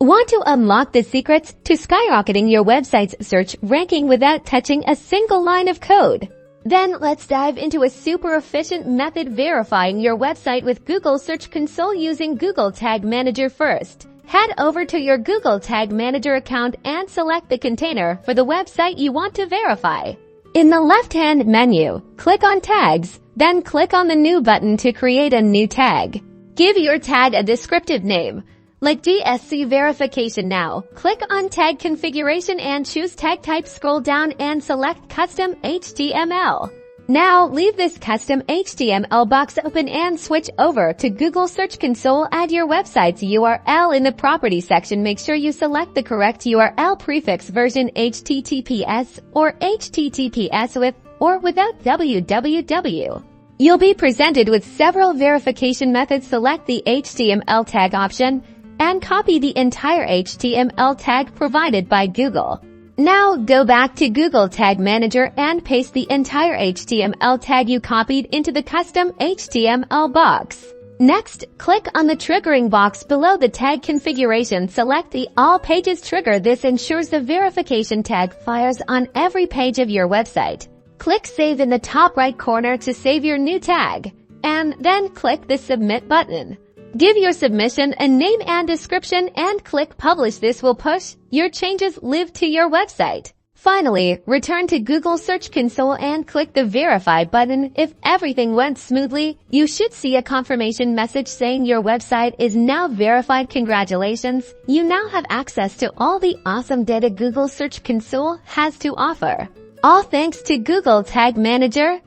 Want to unlock the secrets to skyrocketing your website's search ranking without touching a single line of code? Then let's dive into a super efficient method verifying your website with Google Search Console using Google Tag Manager first. Head over to your Google Tag Manager account and select the container for the website you want to verify. In the left-hand menu, click on Tags, then click on the New button to create a new tag. Give your tag a descriptive name, like DSC verification now. Click on Tag Configuration and choose Tag Type. Scroll down and select Custom HTML. Now, leave this custom HTML box open and switch over to Google Search Console. Add your website's URL in the property section. Make sure you select the correct URL prefix version HTTPS or HTTPS with or without www. You'll be presented with several verification methods. Select the HTML tag option and copy the entire HTML tag provided by Google. Now go back to Google Tag Manager and paste the entire HTML tag you copied into the custom HTML box. Next, click on the triggering box below the tag configuration. Select the All Pages trigger. This ensures the verification tag fires on every page of your website. Click Save in the top right corner to save your new tag, and then click the Submit button. Give your submission a name and description and click Publish. This will push your changes live to your website. Finally, return to Google Search Console and click the Verify button. If everything went smoothly, you should see a confirmation message saying your website is now verified. Congratulations! You now have access to all the awesome data Google Search Console has to offer. All thanks to Google Tag Manager.